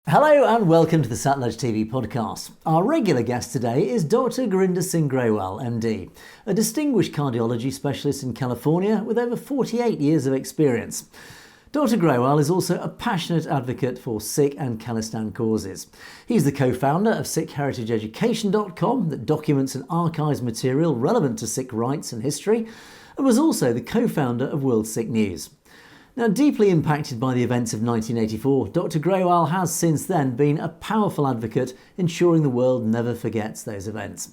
Hello and welcome to the Satluj TV podcast. Our regular guest today is Dr. Singh Grewal, MD, a distinguished cardiology specialist in California with over 48 years of experience. Dr. Grewal is also a passionate advocate for Sikh and Khalistan causes. He's the co-founder of SikhHeritageEducation.com that documents and archives material relevant to Sikh rights and history, and was also the co-founder of World Sikh News. Now, deeply impacted by the events of 1984, Dr. Grewal has since then been a powerful advocate ensuring the world never forgets those events.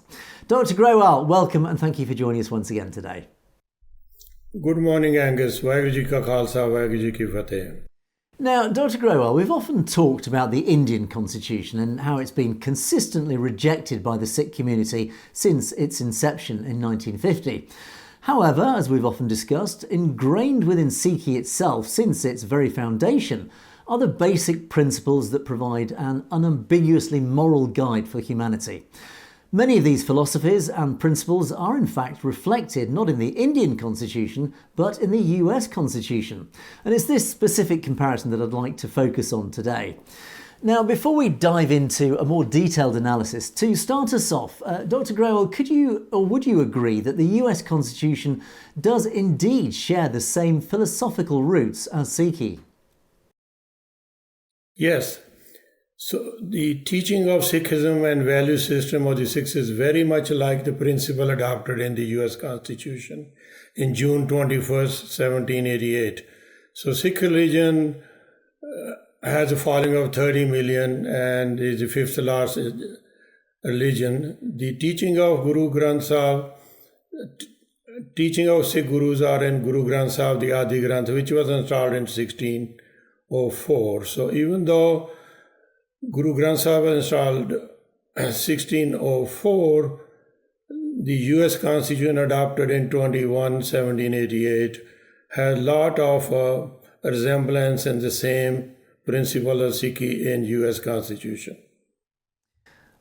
Dr. Grewal, welcome and thank you for joining us once again today. Good morning, Angus. Waheguru Ji Ka Khalsa, Waheguru Ji Ki Fateh. Now, Dr. Grewal, we've often talked about the Indian Constitution and how it's been consistently rejected by the Sikh community since its inception in 1950. However, as we've often discussed, ingrained within Sikhi itself since its very foundation are the basic principles that provide an unambiguously moral guide for humanity. Many of these philosophies and principles are in fact reflected not in the Indian Constitution, but in the US Constitution. And it's this specific comparison that I'd like to focus on today. Now, before we dive into a more detailed analysis, to start us off, Dr. Grewal, would you agree that the US Constitution does indeed share the same philosophical roots as Sikhi? Yes. So the teaching of Sikhism and value system of the Sikhs is very much like the principle adopted in the US Constitution in June 21st, 1788. So Sikh religion has a following of 30 million and is the fifth largest religion. The teaching of Guru Granth Sahib, teaching of Sikh Gurus are in Guru Granth Sahib, the Adi Granth, which was installed in 1604. So even though Guru Granth Sahib was installed 1604, the US Constitution adopted in 1788 has a lot of resemblance and the same principle of Sikhi in US Constitution.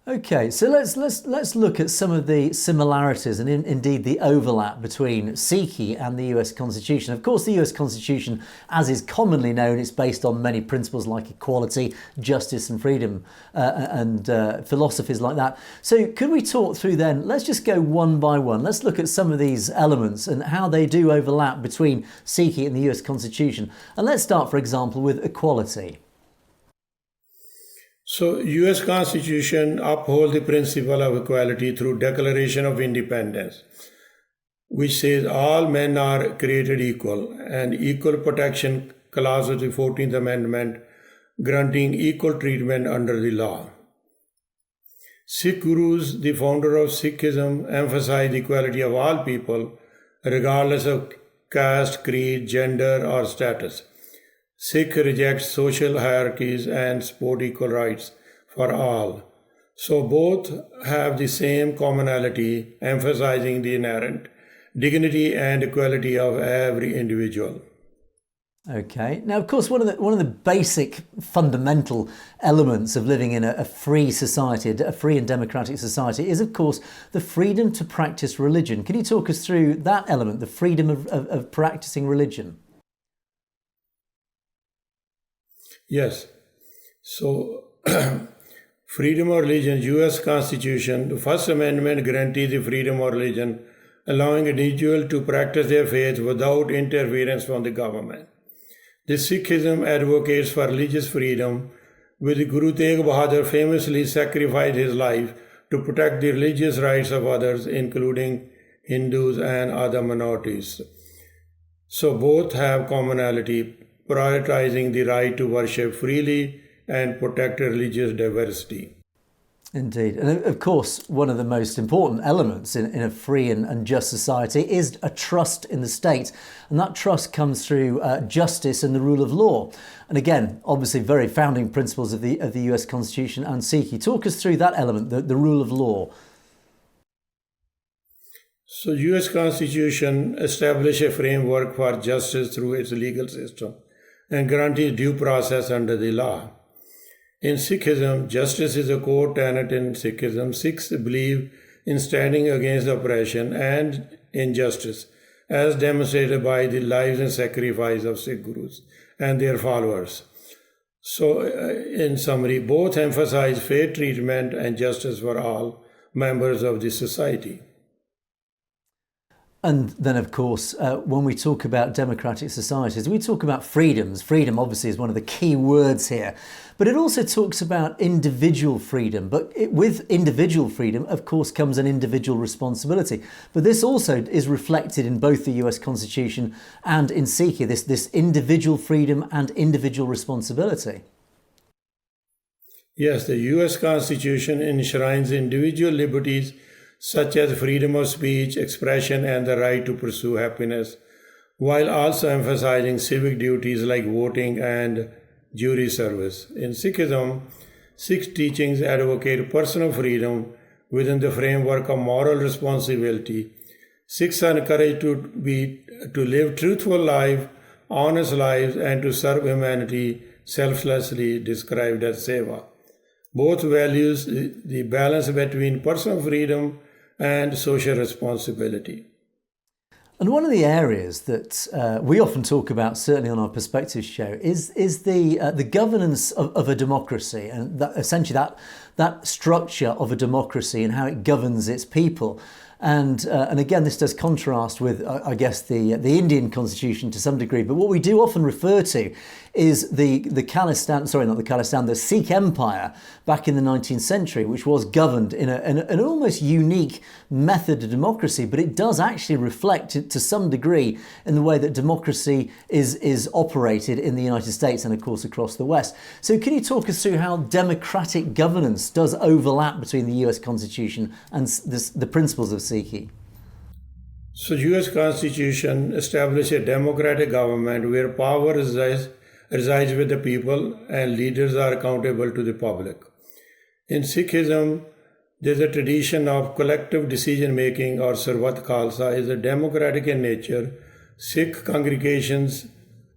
Okay, so let's look at some of the similarities and indeed the overlap between Sikhi and the US Constitution. Of course, the US Constitution, as is commonly known, is based on many principles like equality, justice and freedom and philosophies like that. So could we talk through then, let's just go one by one. Let's look at some of these elements and how they do overlap between Sikhi and the US Constitution. And let's start, for example, with equality. So, U.S. Constitution upholds the principle of equality through Declaration of Independence, which says all men are created equal, and equal protection clause of the 14th Amendment granting equal treatment under the law. Sikh Gurus, the founder of Sikhism, emphasize the equality of all people, regardless of caste, creed, gender, or status. Sikh rejects social hierarchies and support equal rights for all. So both have the same commonality, emphasizing the inherent dignity and equality of every individual. Okay. Now, of course, one of the basic fundamental elements of living in a free society, a free and democratic society, is, of course, the freedom to practice religion. Can you talk us through that element, the freedom of practicing religion? Yes. So, freedom of religion, U.S. Constitution, the First Amendment guarantees the freedom of religion, allowing individuals to practice their faith without interference from the government. The Sikhism advocates for religious freedom, with Guru Tegh Bahadur famously sacrificed his life to protect the religious rights of others, including Hindus and other minorities. So both have commonality, prioritizing the right to worship freely and protect religious diversity. Indeed. And of course, one of the most important elements in a free and just society is a trust in the state. And that trust comes through justice and the rule of law. And again, obviously very founding principles of the US Constitution and Sikhi. Talk us through that element, the rule of law. So US Constitution establishes a framework for justice through its legal system and guarantees due process under the law. In Sikhism, justice is a core tenet in Sikhism. Sikhs believe in standing against oppression and injustice, as demonstrated by the lives and sacrifice of Sikh Gurus and their followers. So, in summary, both emphasize fair treatment and justice for all members of the society. And then, of course, when we talk about democratic societies, we talk about freedoms. Freedom, obviously, is one of the key words here. But it also talks about individual freedom. But with individual freedom, of course, comes an individual responsibility. But this also is reflected in both the US Constitution and in Sikhi, this individual freedom and individual responsibility. Yes, the US Constitution enshrines individual liberties such as freedom of speech, expression, and the right to pursue happiness, while also emphasizing civic duties like voting and jury service. In Sikhism, Sikh teachings advocate personal freedom within the framework of moral responsibility. Sikhs are encouraged to live truthful lives, honest lives, and to serve humanity selflessly, described as seva. Both values the balance between personal freedom and social responsibility. And one of the areas that we often talk about, certainly on our Perspectives show, is the governance of a democracy, and essentially that structure of a democracy and how it governs its people. And again, this does contrast with, I guess, the Indian constitution to some degree. But what we do often refer to is the Sikh Empire back in the 19th century, which was governed in an almost unique method of democracy. But it does actually reflect to some degree in the way that democracy is operated in the United States and, of course, across the West. So can you talk us through how democratic governance does overlap between the US Constitution and the principles of Sikhi? So US Constitution establishes a democratic government where power resides with the people and leaders are accountable to the public. In Sikhism, there's a tradition of collective decision making, or Sarvat Khalsa, is a democratic in nature. Sikh congregations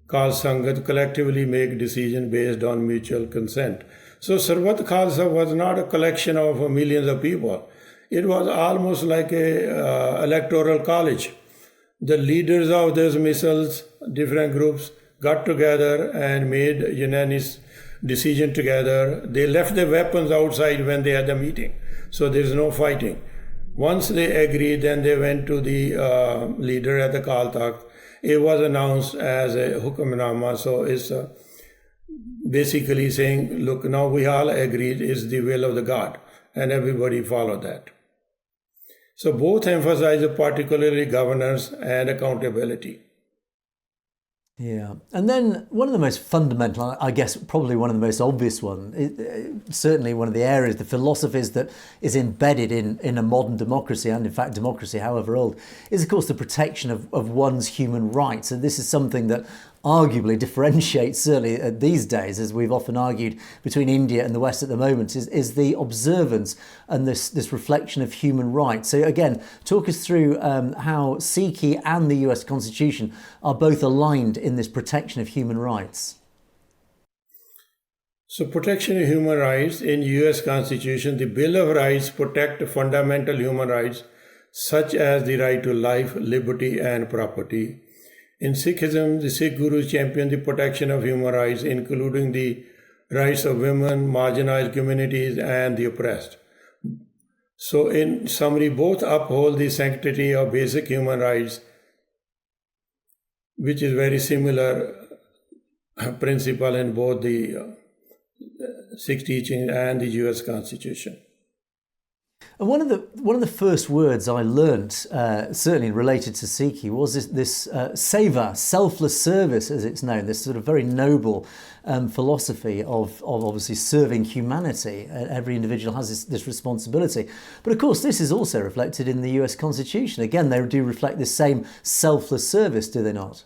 called Sangat collectively make decisions based on mutual consent. So Sarvat Khalsa was not a collection of millions of people. It was almost like a electoral college. The leaders of those missiles, different groups, got together and made unanimous decision together. They left their weapons outside when they had the meeting, so there's no fighting. Once they agreed, then they went to the leader at the Kal Takht. It was announced as a Hukamnama, so it's basically saying, look, now we all agreed it's the will of the God, and everybody followed that. So both emphasize particularly governance and accountability. Yeah. And then one of the most fundamental, I guess probably one of the most obvious certainly one of the areas, the philosophies that is embedded in a modern democracy, and in fact democracy however old, is of course the protection of one's human rights. And this is something that arguably differentiates, certainly these days, as we've often argued, between India and the West at the moment, is the observance and this reflection of human rights. So again, talk us through how Sikhi and the US Constitution are both aligned in this protection of human rights. So protection of human rights in US Constitution, the Bill of Rights protect fundamental human rights such as the right to life, liberty and property. In Sikhism, the Sikh Gurus champion the protection of human rights, including the rights of women, marginalized communities, and the oppressed. So in summary, both uphold the sanctity of basic human rights, which is very similar principle in both the Sikh teaching and the US Constitution. And one of the first words I learnt, certainly related to Sikhi, was this seva, selfless service, as it's known. This sort of very noble philosophy of obviously serving humanity. Every individual has this responsibility. But of course, this is also reflected in the US Constitution. Again, they do reflect this same selfless service, do they not?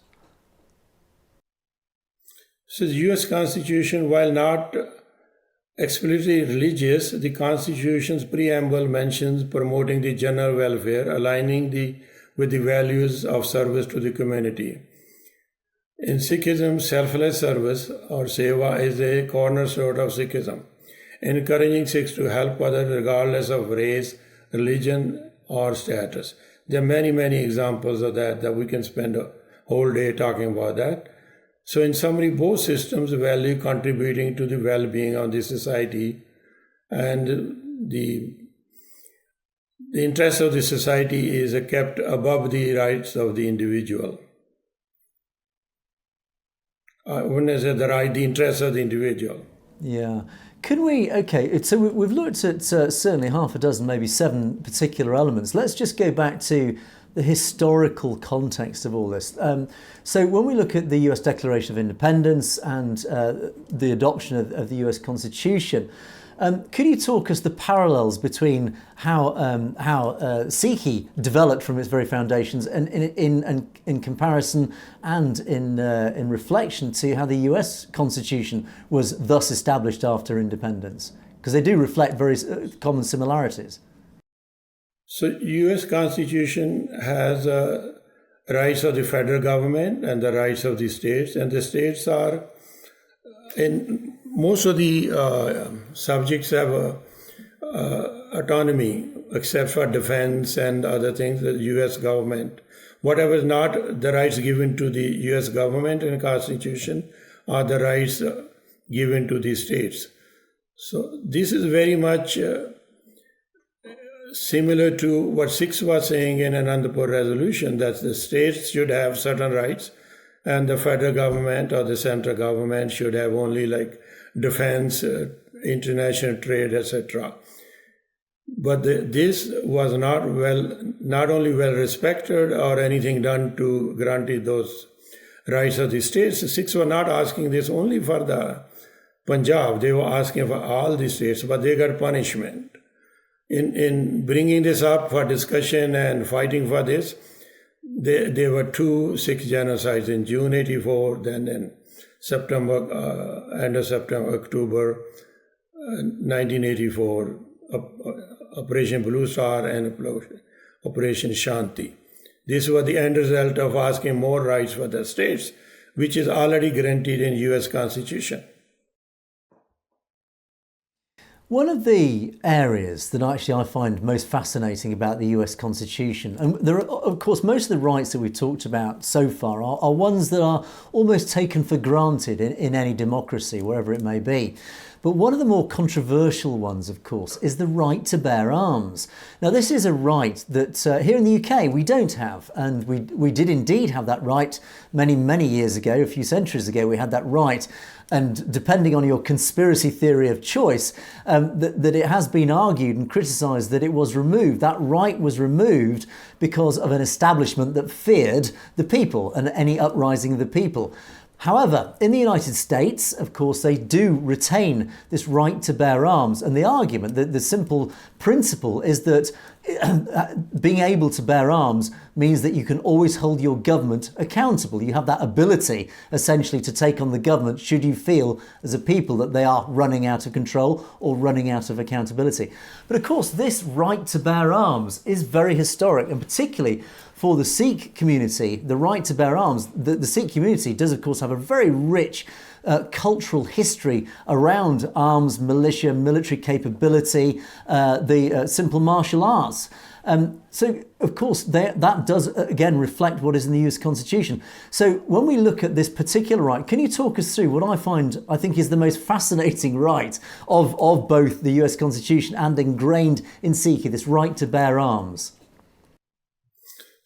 So the US Constitution, while not explicitly religious, the Constitution's preamble mentions promoting the general welfare, aligning with the values of service to the community. In Sikhism, selfless service or seva is a cornerstone of Sikhism, encouraging Sikhs to help others regardless of race, religion, or status. There are many, many examples of that we can spend a whole day talking about that. So in summary, both systems value contributing to the well-being of the society, and the interest of the society is kept above the rights of the individual. When I say the interest of the individual. Yeah. Can we, okay, so we've looked at certainly half a dozen, maybe 7 particular elements. Let's just go back to the historical context of all this. So when we look at the US Declaration of Independence and the adoption of the US Constitution, could you talk us the parallels between how Sikhi developed from its very foundations, and in comparison and in reflection to how the US Constitution was thus established after independence? Because they do reflect very common similarities. So US Constitution has rights of the federal government and the rights of the states, and the states are in most of the subjects have autonomy, except for defense and other things, the U.S. government. Whatever is not the rights given to the U.S. government in the Constitution are the rights given to the states. So this is very much similar to what Sikhs was saying in Anandapur resolution, that the states should have certain rights and the federal government or the central government should have only like defense, international trade, etc. But this was not only well respected or anything done to grant those rights of the states. The Sikhs were not asking this only for the Punjab, they were asking for all the states, but they got punishment. In bringing this up for discussion and fighting for this, there were 2 Sikh genocides in June 84, then in end of September, October 1984, Operation Blue Star and Operation Shanti. These were the end result of asking more rights for the states, which is already guaranteed in US Constitution. One of the areas that actually I find most fascinating about the US Constitution, and there are, of course, most of the rights that we've talked about so far are ones that are almost taken for granted in any democracy, wherever it may be. But one of the more controversial ones, of course, is the right to bear arms. Now, this is a right that here in the UK we don't have, and we did indeed have that right many, many years ago, a few centuries ago, we had that right. And depending on your conspiracy theory of choice, that it has been argued and criticised that it was removed. That right was removed because of an establishment that feared the people and any uprising of the people. However, in the United States, of course, they do retain this right to bear arms. And the argument, the simple principle is that being able to bear arms means that you can always hold your government accountable. You have that ability, essentially, to take on the government should you feel as a people that they are running out of control or running out of accountability. But of course, this right to bear arms is very historic, and particularly for the Sikh community, the right to bear arms, the Sikh community does, of course, have a very rich cultural history around arms, militia, military capability, the simple martial arts. So, of course, that does, again, reflect what is in the US Constitution. So when we look at this particular right, can you talk us through what I think is the most fascinating right of both the US Constitution and ingrained in Sikhi, this right to bear arms?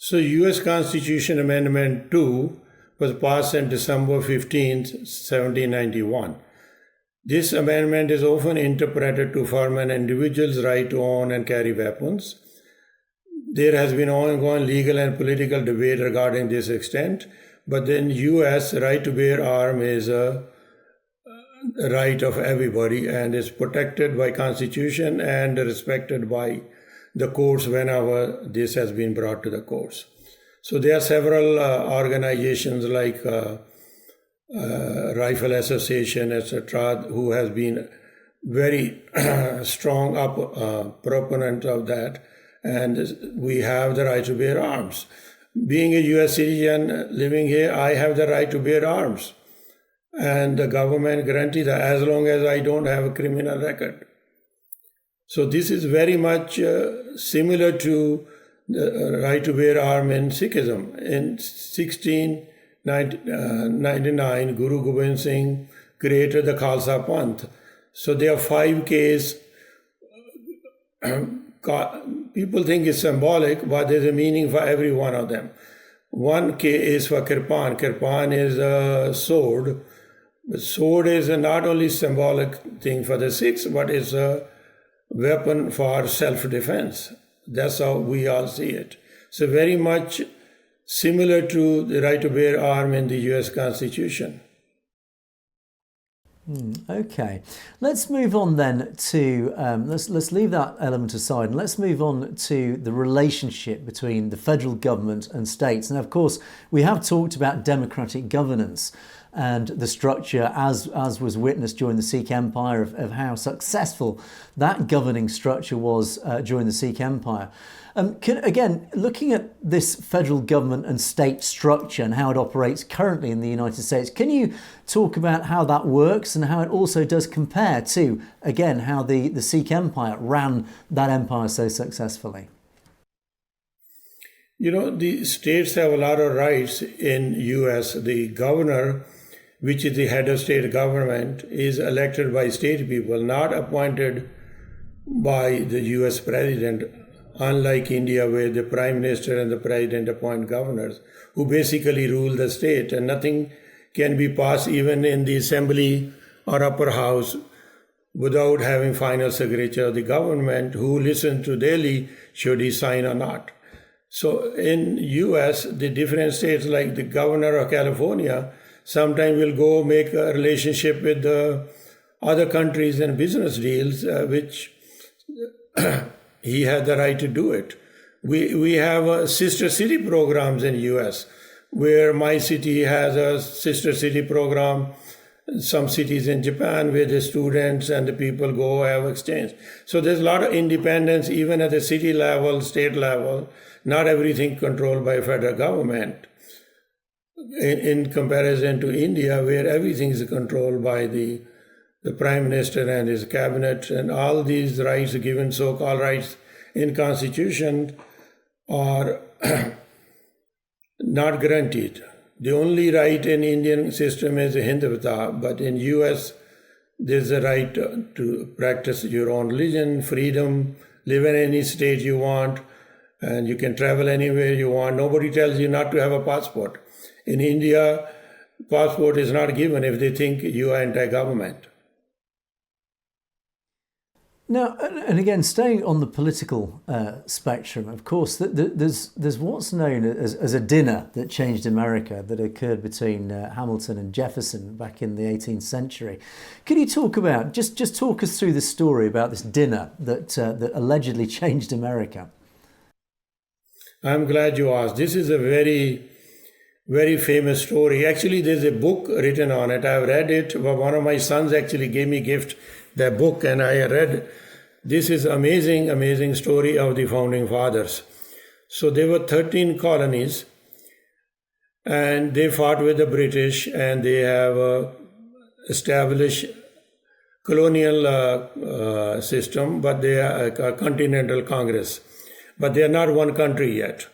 So US Constitution Amendment 2 was passed on December 15, 1791. This amendment is often interpreted to affirm an individual's right to own and carry weapons. There has been ongoing legal and political debate regarding this extent, but in US, right to bear arms is a right of everybody and is protected by Constitution and respected by the courts whenever this has been brought to the courts. So there are several organizations like Rifle Association, etc., who has been very strong proponent of that, and we have the right to bear arms. Being a US citizen living here, I have the right to bear arms, and the government guarantees that as long as I don't have a criminal record. So this is very much similar to the right to bear arms in Sikhism. In 16 99, Guru Gobind Singh created the Khalsa Panth. So there are 5 Ks. People think it's symbolic, but there's a meaning for every one of them. 1 K is for Kirpan. Kirpan is a sword. The sword is not only symbolic thing for the Sikhs, but it's a weapon for self-defense. That's how we all see it. So very much similar to the right to bear arms in the US Constitution. Okay, let's move on then to let's leave that element aside and let's move on to the relationship between the federal government and states. And of course, we have talked about democratic governance and the structure as was witnessed during the Sikh Empire of how successful that governing structure was during the Sikh Empire. Again, looking at this federal government and state structure and how it operates currently in the United States, can you talk about how that works and how it also does compare to, again, how the Sikh Empire ran that empire so successfully? The states have a lot of rights in US. The governor, which is the head of state government, is elected by state people, not appointed by the US president. Unlike India, where the prime minister and the president appoint governors who basically rule the state, and nothing can be passed even in the assembly or upper house without having final signature of the government, who listen to daily should he sign or not. So in US, the different states, like the governor of California, sometimes will go make a relationship with the other countries and business deals, which he had the right to do it. We have sister city programs in US, where my city has a sister city program. Some cities in Japan where the students and the people go have exchange. So there's a lot of independence even at the city level, state level. Not everything controlled by federal government. In comparison to India, where everything is controlled by the prime minister and his cabinet, and all these rights given, so-called rights in Constitution, are not guaranteed. The only right in Indian system is Hindutva, but in US, there's a right to practice your own religion, freedom, live in any state you want, and you can travel anywhere you want. Nobody tells you not to have a passport. In India, passport is not given if they think you are anti-government. Now, and again, staying on the political spectrum, of course, there's what's known as a dinner that changed America that occurred between Hamilton and Jefferson back in the 18th century. Could you talk about, just talk us through the story about this dinner that allegedly changed America? I'm glad you asked. This is a very, very famous story. Actually, there's a book written on it. I've read it. One of my sons actually gave me a gift, that book, and I read. This is amazing, amazing story of the founding fathers. So there were 13 colonies, and they fought with the British, and they have established colonial system, but they are a continental Congress. But they are not one country yet.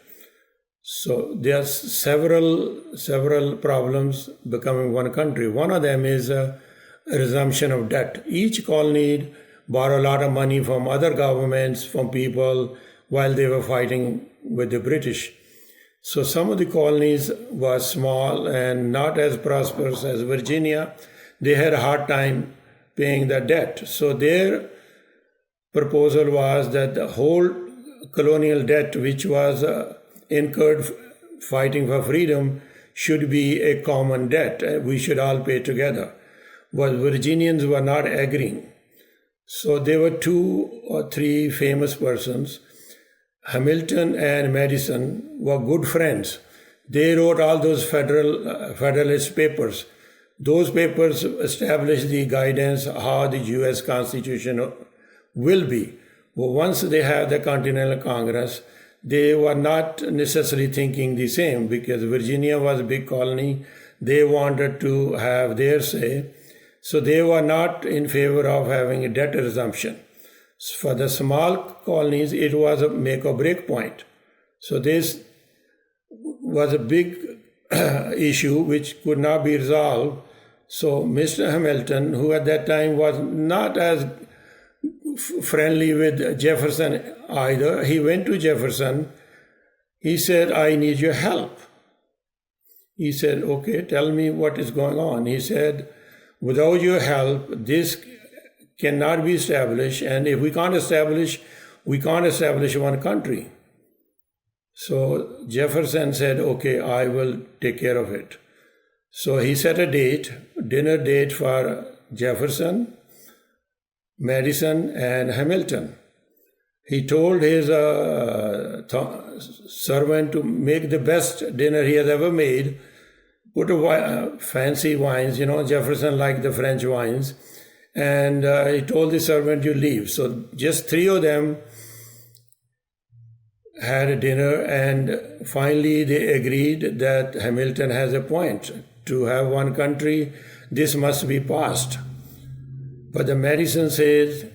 So there are several problems becoming one country. One of them is a resumption of debt. Each colony borrowed a lot of money from other governments, from people, while they were fighting with the British. So some of the colonies were small and not as prosperous as Virginia. They had a hard time paying the debt. So their proposal was that the whole colonial debt, which was incurred fighting for freedom, should be a common debt. We should all pay together. But Virginians were not agreeing. So there were 2 or 3 famous persons. Hamilton and Madison were good friends. They wrote all those Federalist papers. Those papers established the guidance how the US Constitution will be. Well, once they have the Continental Congress, they were not necessarily thinking the same, because Virginia was a big colony. They wanted to have their say. So they were not in favor of having a debt resumption. For the small colonies, it was a make or break point. So this was a big issue which could not be resolved. So Mr. Hamilton, who at that time was not as friendly with Jefferson either, he went to Jefferson. He said, I need your help. He said, okay, tell me what is going on. He said, without your help, this cannot be established. And if we can't establish one country. So Jefferson said, okay, I will take care of it. So he set a dinner date for Jefferson, Madison, and Hamilton. He told his servant to make the best dinner he has ever made, put fancy wines, Jefferson liked the French wines, and he told the servant to leave. So just three of them had a dinner, and finally they agreed that Hamilton has a point. To have one country, this must be passed. But the Madison says,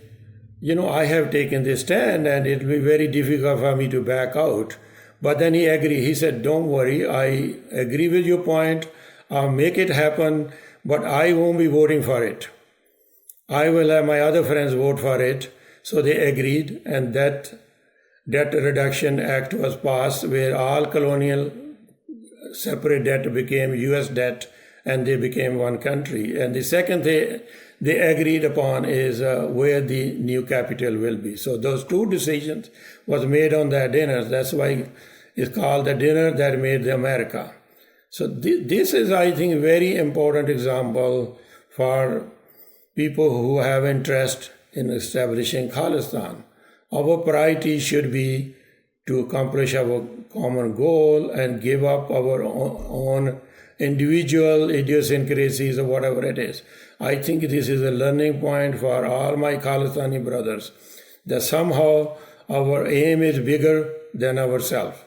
I have taken this stand and it will be very difficult for me to back out. But then he agreed. He said, don't worry, I agree with your point. I'll make it happen, but I won't be voting for it. I will have my other friends vote for it. So they agreed, and that Debt Reduction Act was passed, where all colonial separate debt became U.S. debt, and they became one country. And the second they agreed upon is where the new capital will be. So those two decisions was made on that dinner. That's why it's called the dinner that made the America. So this is, I think, a very important example for people who have interest in establishing Khalistan. Our priority should be to accomplish our common goal and give up our own individual idiosyncrasies or whatever it is. I think this is a learning point for all my Khalistani brothers, that somehow our aim is bigger than ourselves.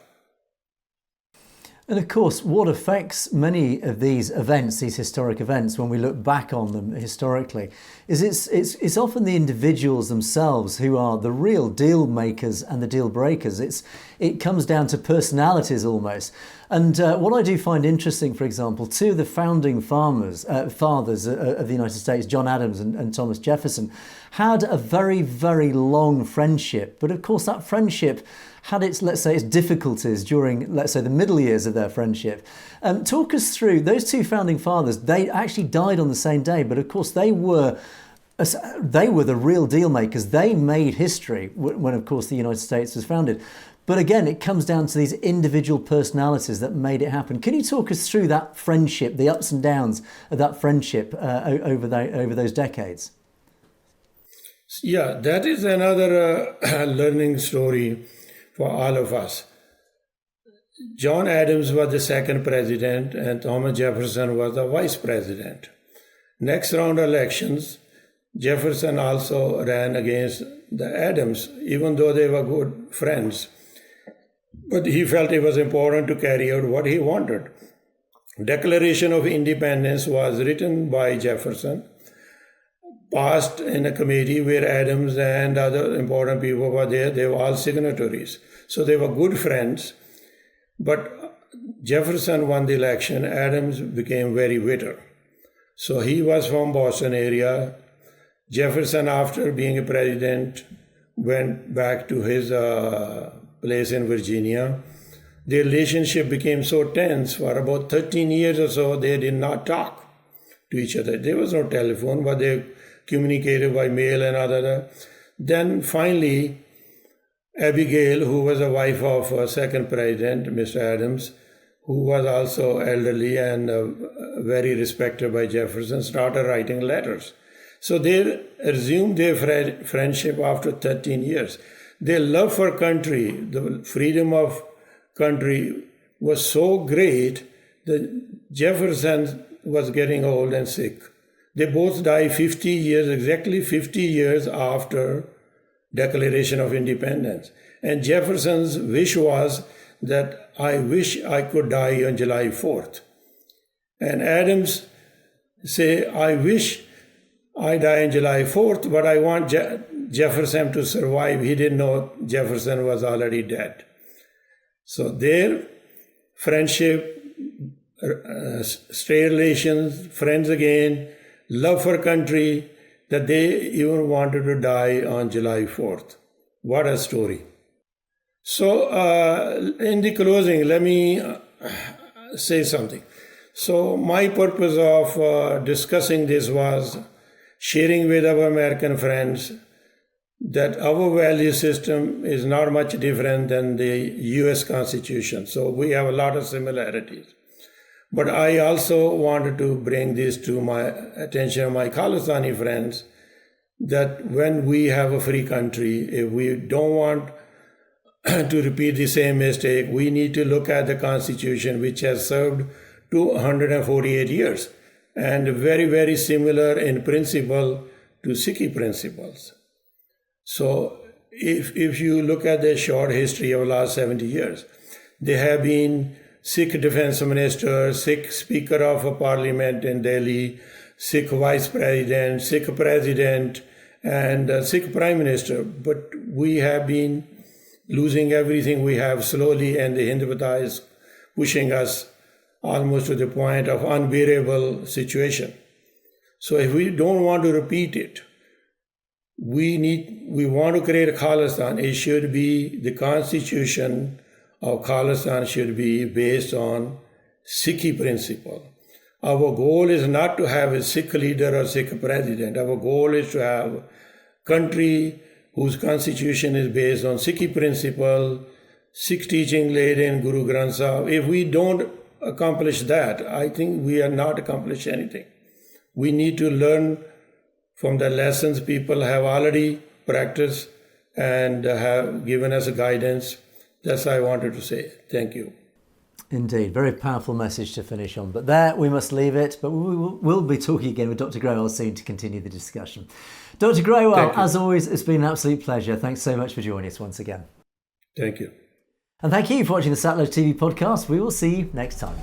And of course, what affects many of these events, these historic events, when we look back on them historically, is it's often the individuals themselves who are the real deal makers and the deal breakers. It comes down to personalities almost. And what I do find interesting, for example, two of the founding fathers of the United States, John Adams and Thomas Jefferson, had a very, very long friendship. But of course, that friendship had its difficulties during, let's say, the middle years of their friendship. Talk us through those two founding fathers. They actually died on the same day, but of course they were the real deal makers. They made history when, of course, the United States was founded. But again, it comes down to these individual personalities that made it happen. Can you talk us through that friendship, the ups and downs of that friendship over those decades? Yeah, that is another learning story for all of us. John Adams was the second president and Thomas Jefferson was the vice president. Next round elections, Jefferson also ran against the Adams, even though they were good friends. But he felt it was important to carry out what he wanted. Declaration of Independence was written by Jefferson, passed in a committee where Adams and other important people were there. They were all signatories. So they were good friends. But Jefferson won the election. Adams became very bitter. So he was from Boston area. Jefferson, after being a president, went back to his place in Virginia. The relationship became so tense. For about 13 years or so, they did not talk to each other. There was no telephone, but they communicated by mail and other. Then finally, Abigail, who was the wife of second president, Mr. Adams, who was also elderly and very respected by Jefferson, started writing letters. So they resumed their friendship after 13 years. Their love for country, the freedom of country was so great that Jefferson was getting old and sick. They both died exactly 50 years after Declaration of Independence. And Jefferson's wish was that I wish I could die on July 4th. And Adams say, I wish I die on July 4th, but I want Jefferson to survive. He didn't know Jefferson was already dead. So their friendship straight relations, friends again, love for country, that they even wanted to die on July 4th. What a story. So in the closing, let me say something. So my purpose of discussing this was sharing with our American friends that our value system is not much different than the US Constitution. So we have a lot of similarities. But I also wanted to bring this to my attention of my Khalistani friends, that when we have a free country, if we don't want to repeat the same mistake, we need to look at the Constitution, which has served 248 years and very, very similar in principle to Sikhi principles. So if you look at the short history of the last 70 years, there have been Sikh defense minister, Sikh speaker of a parliament in Delhi, Sikh vice president, Sikh president, and Sikh prime minister. But we have been losing everything we have slowly, and the Hindutva is pushing us almost to the point of unbearable situation. So if we don't want to repeat it, we want to create a Khalistan. It should be, the constitution of Khalistan should be based on Sikhi principle. Our goal is not to have a Sikh leader or Sikh president. Our goal is to have a country whose constitution is based on Sikhi principle, Sikh teaching laid in Guru Granth Sahib. If we don't accomplish that, I think we are not accomplished anything. We need to learn from the lessons people have already practiced and have given us a guidance. That's what I wanted to say. Thank you. Indeed, very powerful message to finish on. But there we must leave it. But we'll be talking again with Dr. Grewal soon to continue the discussion. Dr. Grewal, as always, it's been an absolute pleasure. Thanks so much for joining us once again. Thank you. And thank you for watching the Satluj TV podcast. We will see you next time.